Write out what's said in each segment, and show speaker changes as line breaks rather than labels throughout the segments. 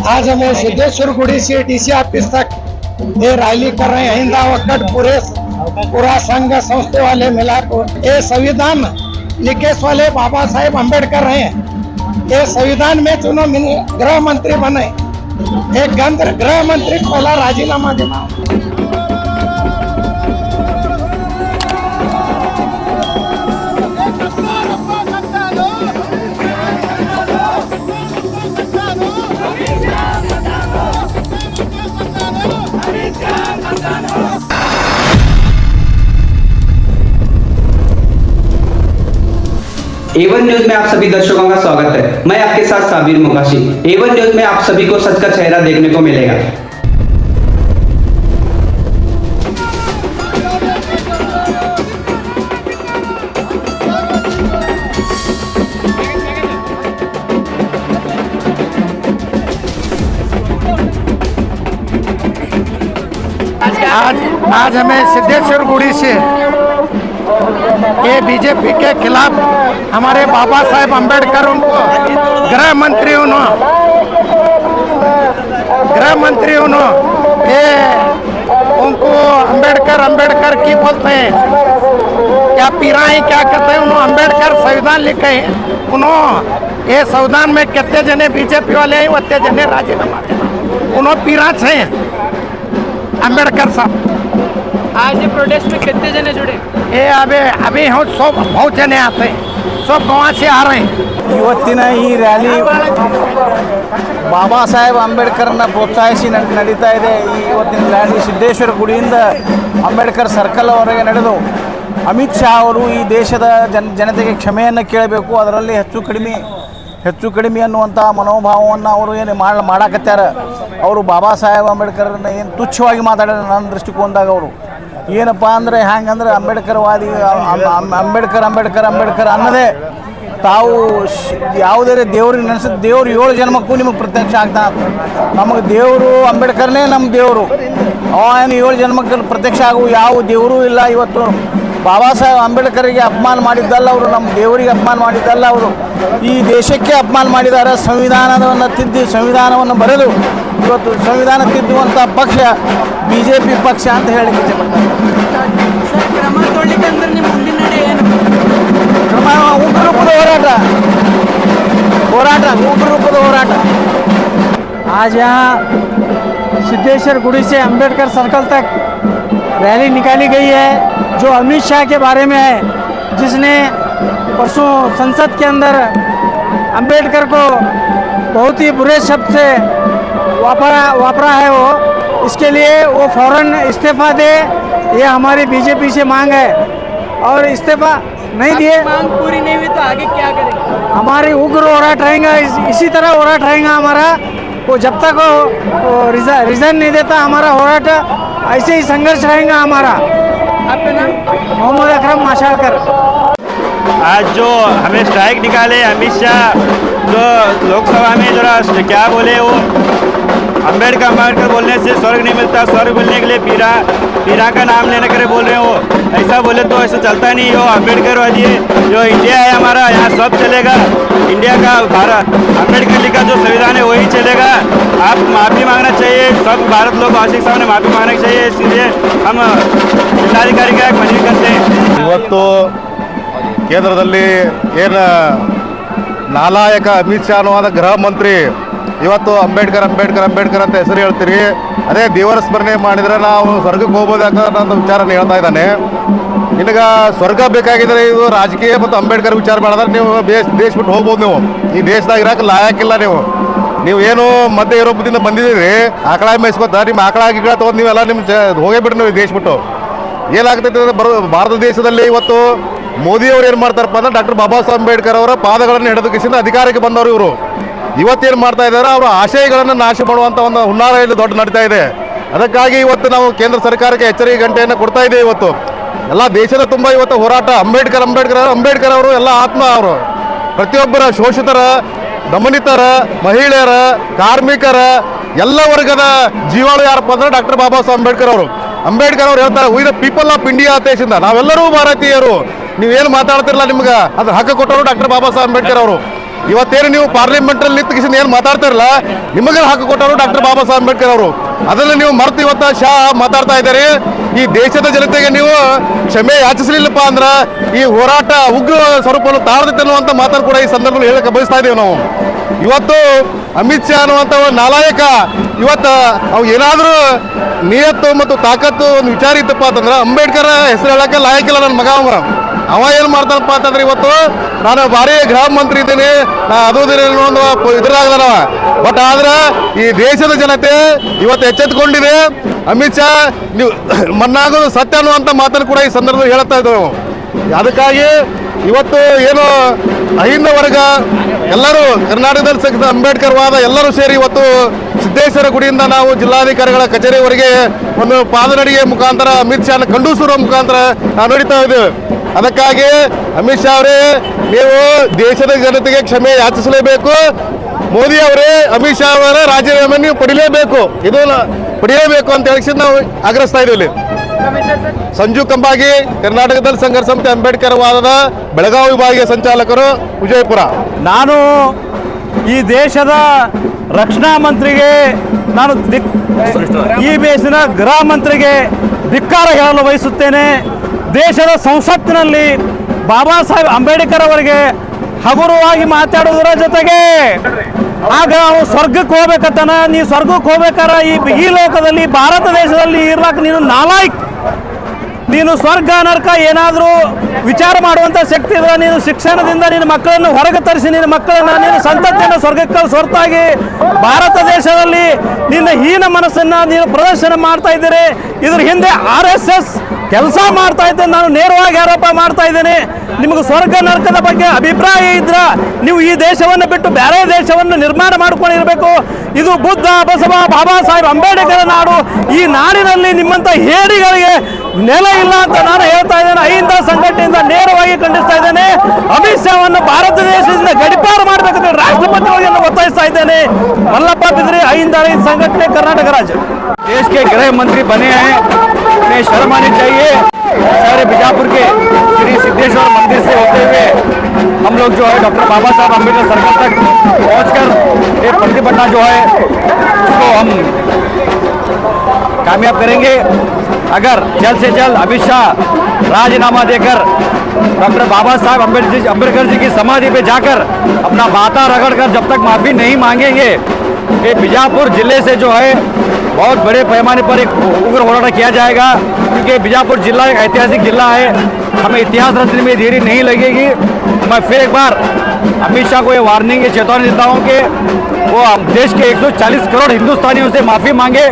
आज हमें सिद्धेश्वर गुड़ी से डीसी ऑफिस तक ये रैली कर रहे हैं। हिंदा वक्कड़ पूरा संघ संस्थे वाले मिला को ये संविधान लिखे वाले बाबा साहेब अम्बेडकर हैं। ये संविधान में चुनो गृह मंत्री बने, एक गृह मंत्री पहला राजीनामा देना।
A1 न्यूज में आप सभी दर्शकों का स्वागत है। मैं आपके साथ साबिर मुकाशी। A1 न्यूज में आप सभी को सच का चेहरा देखने को मिलेगा।
आज हमें सिद्धेश्वर गुड़ी से ये बीजेपी के खिलाफ हमारे बाबा साहेब अम्बेडकर उनको गृह मंत्री ये उनको अम्बेडकर की बोलते हैं, क्या पीराई क्या कहते हैं। उन्होंने अम्बेडकर संविधान लिखे हैं। उन्होंने ये संविधान में कितने जने बीजेपी वाले हैं, उतने जने राजीनामा देना। उन्होंने पीराच हैं अम्बेडकर साहब।
आज ये प्रोटेस्ट में कितने जने जुड़े?
ये अभी हम सब बहुत जने आते हैं, सब गाँव से आ रहे हैं।
ಇವತ್ತಿನ ಈ ರ್ಯಾಲಿ ಬಾಬಾ ಸಾಹೇಬ್ ಅಂಬೇಡ್ಕರ್ನ ಪ್ರೋತ್ಸಾಹಿಸಿ ನಡೀತಾ ಇದೆ. ಇವತ್ತಿನ ರ್ಯಾಲಿ ಸಿದ್ದೇಶ್ವರ ಗುಡಿಯಿಂದ ಅಂಬೇಡ್ಕರ್ ಸರ್ಕಲ್ವರೆಗೆ ನಡೆದು ಅಮಿತ್ ಶಾ ಅವರು ಈ ದೇಶದ ಜನತೆಗೆ ಕ್ಷಮೆಯನ್ನು ಕೇಳಬೇಕು, ಅದರಲ್ಲಿ ಹೆಚ್ಚು ಕಡಿಮೆ ಅನ್ನುವಂಥ ಮನೋಭಾವವನ್ನು ಅವರು ಏನು ಮಾಡಾಕತ್ಯಾರ. ಅವರು ಬಾಬಾ ಸಾಹೇಬ್ ಅಂಬೇಡ್ಕರ್ನ ಏನು ತುಚ್ಛವಾಗಿ ಮಾತಾಡ್ಯಾರ ನನ್ನ ದೃಷ್ಟಿಕೋನದಾಗ. ಅವರು ಏನಪ್ಪ ಅಂದರೆ ಹ್ಯಾಂಗಂದ್ರೆ ಅಂಬೇಡ್ಕರ್ವಾದಿ ಅಂಬೇಡ್ಕರ್ ಅನ್ನೋದೇ ತಾವು ಯಾವುದೇ ದೇವ್ರಿಗೆ ನೆನೆಸಿದ ದೇವರು 7 ಜನ್ಮಕ್ಕೂ ನಿಮಗೆ ಪ್ರತ್ಯಕ್ಷ ಆಗ್ತಾನೆ. ನಮಗೆ ದೇವರು ಅಂಬೇಡ್ಕರ್ನೇ ನಮ್ಮ ದೇವರು. ಏನು 7 ಜನ್ಮಕ್ಕೆ ಪ್ರತ್ಯಕ್ಷ ಆಗುವ ಯಾವ ದೇವರೂ ಇಲ್ಲ. ಇವತ್ತು ಬಾಬಾ ಸಾಹೇಬ್ ಅಂಬೇಡ್ಕರ್ಗೆ ಅಪಮಾನ ಮಾಡಿದ್ದಲ್ಲ, ಅವರು ನಮ್ಮ ದೇವರಿಗೆ ಅಪಮಾನ ಮಾಡಿದ್ದಲ್ಲ, ಅವರು ಈ ದೇಶಕ್ಕೆ ಅಪಮಾನ ಮಾಡಿದ್ದಾರೆ. ಸಂವಿಧಾನವನ್ನು ಬರೆದು ಇವತ್ತು ಸಂವಿಧಾನ ತಿದ್ದುವಂಥ ಪಕ್ಷ BJP ಪಕ್ಷ ಅಂತ ಹೇಳಲಿಕ್ಕೆ ಇಚ್ಛೆಪಡ್ತಾರೆ.
ಕ್ರಮ ತೊಗೊಳ್ಳಿಕ್ಕೆ ಅಂದ್ರೆ ನಿಮ್ಮ ಮುಂದಿನ ನಡೆ ಏನು?
ಕ್ರಮ ಉಗ್ರ ರೂಪದ ಹೋರಾಟ.
आज यहाँ सिद्धेश्वर गुड़ी से अंबेडकर सर्कल तक रैली निकाली गई है, जो अमित शाह के बारे में है, जिसने परसों संसद के अंदर अंबेडकर को बहुत ही बुरे शब्द से वापरा है। वो इसके लिए वो फौरन इस्तीफा दे, ये हमारी बीजेपी से मांग है। और इस्तीफा नहीं दिए,
मांग पूरी नहीं हुई तो आगे क्या करेंगे?
हमारी उग्र होराट रहेगा, इसी तरह होराट रहेगा हमारा। वो जब तक वो रिजाइन नहीं देता, हमारा होराट ऐसे ही संघर्ष रहेगा हमारा।
आपका नाम?
मोहम्मद अकरम माशालकर।
आज जो हमें स्ट्राइक निकाले अमित शाह, जो लोकसभा में जरा क्या बोले, वो अंबेडकर बोलने से स्वर्ग नहीं मिलता, स्वर्ग मिलने के लिए पीरा का नाम लेने करे बोल रहे हैं। वो ऐसा बोले तो ऐसा चलता नहीं। वो अम्बेडकर वादी जो इंडिया है हमारा, यहाँ सब चलेगा। इंडिया का भारत अम्बेडकर लिखा जो संविधान है वही चलेगा। आप माफ़ी मांगना चाहिए, सब भारत लोग आशिक साहब ने माफ़ी मांगना चाहिए। इसलिए हम जिलाधिकारी का मनवी करते हैं।
ಇವತ್ತು ಕೇಂದ್ರದಲ್ಲಿ ಏನು ನಾಲಾಯಕ ಅಮಿತ್ ಶಾ ಅನ್ನುವಾದ ಗೃಹ ಮಂತ್ರಿ ಇವತ್ತು ಅಂಬೇಡ್ಕರ್ ಅಂತ ಹೆಸರು ಹೇಳ್ತೀರಿ. ಅದೇ ದೇವರ ಸ್ಮರಣೆ ಮಾಡಿದರೆ ನಾವು ಸ್ವರ್ಗಕ್ಕೆ ಹೋಗ್ಬೋದಾಗಂತ ವಿಚಾರನ ಹೇಳ್ತಾ ಇದ್ದಾನೆ. ನಿನಗೆ ಸ್ವರ್ಗ ಬೇಕಾಗಿದ್ರೆ ಇದು ರಾಜಕೀಯ ಮತ್ತು ಅಂಬೇಡ್ಕರ್ ವಿಚಾರ ಮಾಡಿದ್ರೆ ನೀವು ದೇಶ ಬಿಟ್ಟು ಹೋಗ್ಬೋದು. ನೀವು ಈ ದೇಶದಾಗ ಇರೋಕೆ ಲಾಯಕ್ಕಿಲ್ಲ. ನೀವು ಏನು ಮಧ್ಯ ಯುರೋಪದಿಂದ ಬಂದಿದ್ದೀರಿ, ಆಕಳ ಮೇಯಿಸ್ಕೊತ ನಿಮ್ಮ ಆಕಳ ತೊಗೊಂಡು ನೀವೆಲ್ಲ ಹೋಗೇ ಬಿಡ್ರಿ ನೀವು ದೇಶ ಬಿಟ್ಟು. ಏನಾಗ್ತೈತೆ ಅಂದರೆ ಭಾರತ ದೇಶದಲ್ಲಿ ಇವತ್ತು ಮೋದಿಯವರು ಏನು ಮಾಡ್ತಾರಪ್ಪ ಅಂದ್ರೆ ಡಾಕ್ಟರ್ ಬಾಬಾ ಸಾಹೇಬ್ ಅಂಬೇಡ್ಕರ್ ಅವರ ಪಾದಗಳನ್ನು ಹಿಡಿದು ಕಿಸಿಂದ ಅಧಿಕಾರಕ್ಕೆ ಬಂದವರು ಇವರು. ಇವತ್ತೇನು ಮಾಡ್ತಾ ಇದ್ದಾರೆ, ಅವರ ಆಶಯಗಳನ್ನು ನಾಶ ಮಾಡುವಂಥ ಒಂದು ಹುನ್ನಾರ ಇಲ್ಲಿ ದೊಡ್ಡ ನಡೀತಾ ಇದೆ. ಅದಕ್ಕಾಗಿ ಇವತ್ತು ನಾವು ಕೇಂದ್ರ ಸರ್ಕಾರಕ್ಕೆ ಎಚ್ಚರಿಕೆ ಗಂಟೆಯನ್ನು ಕೊಡ್ತಾ ಇದ್ದೇವೆ. ಇವತ್ತು ಎಲ್ಲ ದೇಶದ ತುಂಬ ಇವತ್ತು ಹೋರಾಟ. ಅಂಬೇಡ್ಕರ್ ಅವರು ಎಲ್ಲ ಆತ್ಮ. ಅವರು ಪ್ರತಿಯೊಬ್ಬರ ಶೋಷಿತರ, ದಮನಿತರ, ಮಹಿಳೆಯರ, ಕಾರ್ಮಿಕರ ಎಲ್ಲ ವರ್ಗದ ಜೀವಾಳು ಯಾರಪ್ಪ ಅಂದ್ರೆ ಡಾಕ್ಟರ್ ಬಾಬಾ ಸಾಹೇಬ್ ಅಂಬೇಡ್ಕರ್ ಅವರು. ಅಂಬೇಡ್ಕರ್ ಅವರು ಹೇಳ್ತಾರೆ, we the people of India ದೇಶದಿಂದ ನಾವೆಲ್ಲರೂ ಭಾರತೀಯರು. ನೀವೇನು ಮಾತಾಡ್ತಿರಲ್ಲ, ನಿಮ್ಗೆ ಅದು ಹಕ್ಕು ಕೊಟ್ಟವರು ಡಾಕ್ಟರ್ ಬಾಬಾ ಸಾಹೇಬ್ ಅಂಬೇಡ್ಕರ್ ಅವರು. ಇವತ್ತೇನು ನೀವು ಪಾರ್ಲಿಮೆಂಟಲ್ಲಿ ನಿಂತು ಏನು ಮಾತಾಡ್ತಾರಲ್ಲ, ನಿಮಗೆ ಹಾಕಿ ಕೊಟ್ಟವರು ಡಾಕ್ಟರ್ ಬಾಬಾ ಸಾಹೇಬ್ ಅಂಬೇಡ್ಕರ್ ಅವರು. ಅದನ್ನು ನೀವು ಮರೆತು ಇವತ್ತು ಶಾ ಮಾತಾಡ್ತಾ ಇದ್ದಾರೆ. ಈ ದೇಶದ ಜನತೆಗೆ ನೀವು ಕ್ಷಮೆ ಯಾಚಿಸಲಿಲ್ಲಪ್ಪ ಅಂದ್ರೆ ಈ ಹೋರಾಟ ಉಗ್ರ ಸ್ವರೂಪವನ್ನು ತಾಳದೈತೆ ಅನ್ನುವಂಥ ಮಾತನ್ನು ಕೂಡ ಈ ಸಂದರ್ಭದಲ್ಲಿ ಹೇಳಕ್ಕೆ ಬಯಸ್ತಾ ಇದ್ದೇವೆ ನಾವು. ಇವತ್ತು ಅಮಿತ್ ಶಾ ಅನ್ನುವಂಥ ನಾಲಾಯಕ ಇವತ್ತು ಅವು ಏನಾದರೂ ನಿಯತ್ತು ಮತ್ತು ತಾಕತ್ತು ಒಂದು ವಿಚಾರ ಇತ್ತಪ್ಪ ಅಂತಂದ್ರೆ ಅಂಬೇಡ್ಕರ್ ಹೆಸರು ಹೇಳಕ್ಕೆ ಲಾಯಕ್ಕಿಲ್ಲ ನನ್ನ ಮಗ ಅವ ಏನು ಮಾಡ್ತಾನಪ್ಪ ಅಂತಂದ್ರೆ ಇವತ್ತು ನಾನು ಭಾರಿ ಗೃಹ ಮಂತ್ರಿ ಇದ್ದೀನಿ, ನಾ ಅದು ಒಂದು ಇದ್ರಾಗದವ. ಬಟ್ ಆದ್ರೆ ಈ ದೇಶದ ಜನತೆ ಇವತ್ತು ಎಚ್ಚೆತ್ತುಕೊಂಡಿದೆ. ಅಮಿತ್ ಶಾ ನೀವು ಮನ್ನಾಗೋದು ಸತ್ಯ ಅನ್ನುವಂಥ ಮಾತನ್ನು ಕೂಡ ಈ ಸಂದರ್ಭದಲ್ಲಿ ಹೇಳ್ತಾ ಇದ್ದೇವೆ. ಅದಕ್ಕಾಗಿ ಇವತ್ತು ಏನು ಅಹಿಂದ ವರ್ಗ ಎಲ್ಲರೂ ಕರ್ನಾಟಕದಲ್ಲಿ ಅಂಬೇಡ್ಕರ್ ವಾದ ಎಲ್ಲರೂ ಸೇರಿ ಇವತ್ತು ಸಿದ್ದೇಶ್ವರ ಗುಡಿಯಿಂದ ನಾವು ಜಿಲ್ಲಾಧಿಕಾರಿಗಳ ಕಚೇರಿವರೆಗೆ ಒಂದು ಪಾದನಡಿಗೆ ಮುಖಾಂತರ ಅಮಿತ್ ಶಾನ ಖಂಡಿಸುವ ಮುಖಾಂತರ ನಾವು ನಡೀತಾ ಇದ್ದೇವೆ. ಅದಕ್ಕಾಗಿ ಅಮಿತ್ ಶಾ ಅವರೇ, ನೀವು ದೇಶದ ಜನತೆಗೆ ಕ್ಷಮೆ ಯಾಚಿಸಲೇಬೇಕು. ಮೋದಿ ಅವರೇ, ಅಮಿತ್ ಶಾ ಅವರ ರಾಜೀನಾಮೆ ನೀವು ಪಡಿಲೇಬೇಕು, ಇದು ಪಡೆಯಲೇಬೇಕು ಅಂತ ಹೇಳಿ ನಾವು ಆಗ್ರಹಿಸ್ತಾ ಇದ್ದೀವಿ. ಸಂಜು ಕಂಬಾಗಿ, ಕರ್ನಾಟಕದಲ್ಲಿ ಸಂಘರ್ಷ ಸಮಿತಿ ಅಂಬೇಡ್ಕರ್ ವಾದದ ಬೆಳಗಾವಿ ವಿಭಾಗೀಯ ಸಂಚಾಲಕರು, ವಿಜಯಪುರ.
ನಾನು ಈ ದೇಶದ ರಕ್ಷಣಾ ಮಂತ್ರಿಗೆ, ನಾನು ಈ ದೇಶದ ಗೃಹ ಮಂತ್ರಿಗೆ ಧಿಕ್ಕಾರ ಹೇಳಲು ಬಯಸುತ್ತೇನೆ. ದೇಶದ ಸಂಸತ್ತಿನಲ್ಲಿ ಬಾಬಾ ಸಾಹೇಬ್ ಅಂಬೇಡ್ಕರ್ ಅವರಿಗೆ ಹಗುರವಾಗಿ ಮಾತಾಡೋದರ ಜೊತೆಗೆ ಆಗ ನಾವು ಸ್ವರ್ಗಕ್ಕೆ ಹೋಗ್ಬೇಕತ್ತಾನ. ನೀವು ಸ್ವರ್ಗಕ್ಕೆ ಹೋಗ್ಬೇಕಾರ ಈ ಲೋಕದಲ್ಲಿ ಭಾರತ ದೇಶದಲ್ಲಿ ಇರ್ಲಾಕ ನೀನು ನಾಲಾಯಕ್, ನೀನು ಸ್ವರ್ಗ ನರಕ ಏನಾದರೂ ವಿಚಾರ ಮಾಡುವಂಥ ಶಕ್ತಿ ಇದ್ರೆ ನೀನು ಶಿಕ್ಷಣದಿಂದ ನಿನ್ನ ಮಕ್ಕಳನ್ನು ಹೊರಗೆ ತರಿಸಿ ನಿನ್ನ ಮಕ್ಕಳನ್ನು ನೀನು ಸಂತತಿಯನ್ನು ಸ್ವರ್ಗಕ್ಕೆ ಹೊರತಾಗಿ ಭಾರತ ದೇಶದಲ್ಲಿ ನಿನ್ನ ಹೀನ ಮನಸ್ಸನ್ನು ನೀನು ಪ್ರದರ್ಶನ ಮಾಡ್ತಾ ಇದ್ದೀರಿ. ಇದ್ರ ಹಿಂದೆ RSS ಕೆಲಸ ಮಾಡ್ತಾ ಇದ್ದೆ. ನಾನು ನೇರವಾಗಿ ಆರೋಪ ಮಾಡ್ತಾ ಇದ್ದೇನೆ. ನಿಮಗೆ ಸ್ವರ್ಗ ನರಕದ ಬಗ್ಗೆ ಅಭಿಪ್ರಾಯ ಇದ್ರೆ ನೀವು ಈ ದೇಶವನ್ನು ಬಿಟ್ಟು ಬೇರೆ ದೇಶವನ್ನು ನಿರ್ಮಾಣ ಮಾಡ್ಕೊಂಡಿರಬೇಕು. ಇದು ಬುದ್ಧ, ಬಸವ, ಬಾಬಾ ಸಾಹೇಬ್ ಅಂಬೇಡ್ಕರ್ ನಾಡು. ಈ ನಾಡಿನಲ್ಲಿ ನಿಮ್ಮಂಥ ಹೇಡಿಗಳಿಗೆ ನೆಲ ಇಲ್ಲ ಅಂತ ನಾನು ಹೇಳ್ತಾ ಇದ್ದೇನೆ. ಅಹಿಂದ ಸಂಘಟನೆಯಿಂದ ನೇರವಾಗಿ ಖಂಡಿಸ್ತಾ ಇದ್ದೇನೆ. ಅಮಿತ್ ಶಾವನ್ನು ಭಾರತ ದೇಶದಿಂದ ಗಡಿಪಾರು ಮಾಡಬೇಕಂತ ರಾಷ್ಟ್ರಪತಿಗಳನ್ನು ಒತ್ತಾಯಿಸ್ತಾ ಇದ್ದೇನೆ. ಮಲ್ಲಪ್ಪ ಬಿದ್ರಿ, ಅಹಿಂದ संगठन कर्नाटक राज्य। देश के गृह मंत्री बने हैं, उन्हें शर्म आनी चाहिए। शहर बीजापुर के श्री सिद्धेश्वर मंदिर से होते हुए हम लोग जो है डॉक्टर बाबा साहब अम्बेडकर सर्कल तक पहुंचकर एक प्रतिभटना जो है उसको हम कामयाब करेंगे। अगर जल्द से जल्द अमित शाह राजीनामा देकर डॉक्टर बाबा साहब अम्बेडकर जी की समाधि पे जाकर अपना बाता रगड़कर जब तक माफ़ी नहीं मांगेंगे, ये बीजापुर जिले से जो है बहुत बड़े पैमाने पर एक उग्र होराटा किया जाएगा। क्योंकि बीजापुर जिला एक ऐतिहासिक जिला है, हमें इतिहास रचने में देरी नहीं लगेगी। मैं फिर एक बार अमित शाह को ये वार्निंग, ये चेतावनी देता हूँ कि वो देश के 140 करोड़ हिंदुस्तानियों से माफ़ी मांगे,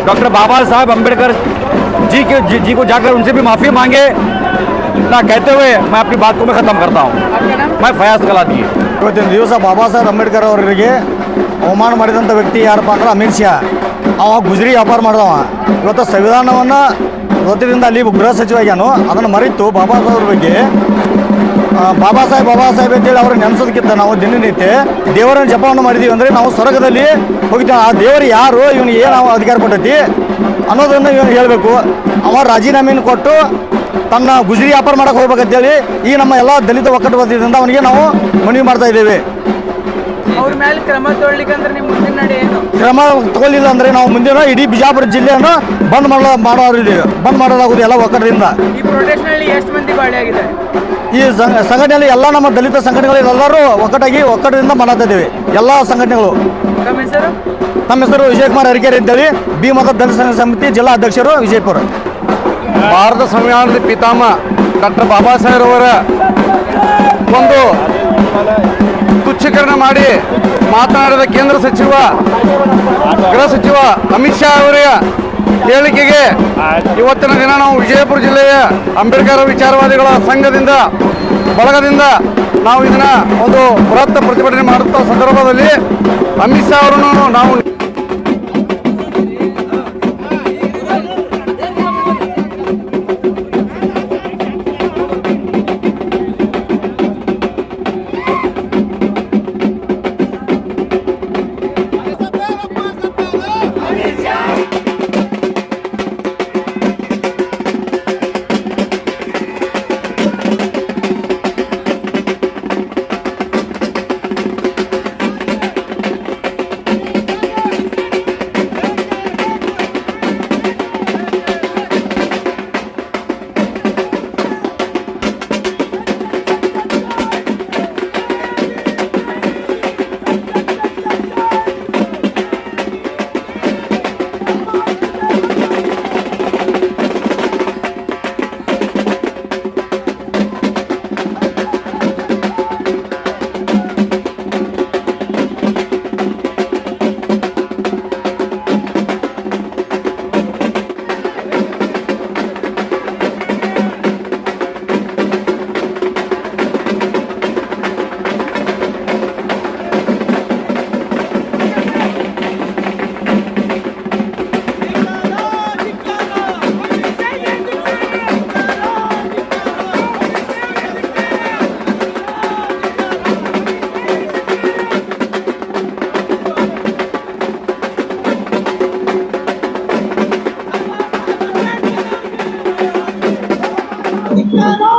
डॉक्टर बाबा साहब अम्बेडकर जी को जाकर उनसे भी माफ़ी मांगे। ना कहते हुए मैं अपनी बात को मैं ख़त्म करता हूँ। मैं फयाज कलादी।
ಇವತ್ತಿನ ದಿವಸ ಬಾಬಾ ಸಾಹೇಬ್ ಅಂಬೇಡ್ಕರ್ ಅವರಿಗೆ ಅವಮಾನ ಮಾಡಿದಂಥ ವ್ಯಕ್ತಿ ಯಾರಪ್ಪ ಅಂದ್ರೆ ಅಮಿತ್ ಶಾ. ಅವ ಗುಜರಿ ವ್ಯಾಪಾರ ಮಾಡಿದವ. ಇವತ್ತು ಸಂವಿಧಾನವನ್ನು ವತಿಯಿಂದ ಅಲ್ಲಿ ಗೃಹ ಸಚಿವ ಆಗ್ಯಾನು. ಅದನ್ನು ಮರೆತು ಬಾಬಾ ಸಾಹೇಬ್ರ ಬಗ್ಗೆ ಬಾಬಾ ಸಾಹೇಬ್ ಅಂತೇಳಿ ಅವ್ರನ್ನ ನೆನೆಸೋದಕ್ಕಿಂತ ನಾವು ದಿನನಿತ್ಯ ದೇವರನ್ನು ಜಪವನ್ನು ಮಾಡಿದ್ದೀವಿ ಅಂದರೆ ನಾವು ಸ್ವರ್ಗದಲ್ಲಿ ಹೋಗಿದ್ದೇವೆ. ಆ ದೇವರು ಯಾರು, ಇವನಿಗೆ ಏನು ಅಧಿಕಾರ ಕೊಟ್ಟೈತಿ ಅನ್ನೋದನ್ನು ಇವನು ಹೇಳಬೇಕು. ಅವ ರಾಜೀನಾಮೆಯನ್ನು ಕೊಟ್ಟು ತನ್ನ ಗುಜರಿ ವ್ಯಾಪಾರ ಮಾಡೋಕೆ ಹೋಗ್ಬೇಕಂತೇಳಿ ಈ ನಮ್ಮ ಎಲ್ಲ ದಲಿತ ಒಕ್ಕಟ್ಟು ವತಿಯಿಂದ ಅವನಿಗೆ ನಾವು ಮನವಿ ಮಾಡ್ತಾ ಇದ್ದೇವೆ.
ಅವ್ರ ಮೇಲೆ ಕ್ರಮ ತಗೊಳ್ಳಿಕ್ಕಂದ್ರೆ ನಿಮ್ಮ ಮುಂದಿನ ನಡೆ ಏನು?
ಕ್ರಮ ತಗೊಳ್ಳಿಲ್ಲ ಅಂದರೆ ನಾವು ಮುಂದಿನ ಇಡೀ ಬಿಜಾಪುರ ಜಿಲ್ಲೆಯನ್ನು ಬಂದ್ ಮಾಡೋದಾಗುವುದು ಎಲ್ಲ ಒಕ್ಕಟದಿಂದ.
ಈ ಪ್ರೊಟೆಸ್ಟ್ನಲ್ಲಿ ಎಷ್ಟು ಮಂದಿ ಬಾಳಿಯಾಗಿದೆ?
ಈ ಸಂಘಟನೆಯಲ್ಲಿ ಎಲ್ಲ ನಮ್ಮ ದಲಿತ ಸಂಘಟನೆಗಳೆಲ್ಲರೂ ಒಕ್ಕಟದಿಂದ ಮಾಡ್ತಾ ಇದ್ದೇವೆ. ಎಲ್ಲ ಸಂಘಟನೆಗಳು.
ನಮ್ಮ ಹೆಸರು?
ನಮ್ಮ ಹೆಸರು ವಿಜಯಕುಮಾರ್ ಅರಿಕೆರೆ ಅಂತೇಳಿ ಬಿ ಮತ ದಲಿತ ಸಂಘ ಸಮಿತಿ ಜಿಲ್ಲಾ ಅಧ್ಯಕ್ಷರು, ವಿಜಯಪುರ.
ಭಾರತ ಸಂವಿಧಾನದ ಪಿತಾಮಹ ಡಾಕ್ಟರ್ ಬಾಬಾ ಸಾಹೇಬ್ ಅವರ ಒಂದು ತುಚ್ಛೀಕರಣ ಮಾಡಿ ಮಾತನಾಡಿದ ಕೇಂದ್ರ ಸಚಿವ ಗೃಹ ಸಚಿವ ಅಮಿತ್ ಶಾ ಅವರ ಹೇಳಿಕೆಗೆ ಇವತ್ತಿನ ದಿನ ನಾವು ವಿಜಯಪುರ ಜಿಲ್ಲೆಯ ಅಂಬೇಡ್ಕರ್ ವಿಚಾರವಾದಿಗಳ ಸಂಘದಿಂದ ಬಳಗದಿಂದ ನಾವು ಇದನ್ನ ಒಂದು ಬೃಹತ್ ಪ್ರತಿಭಟನೆ ಮಾಡುತ್ತ ಸಂದರ್ಭದಲ್ಲಿ ಅಮಿತ್ ಶಾ ಅವರನ್ನು ನಾವು
Hey!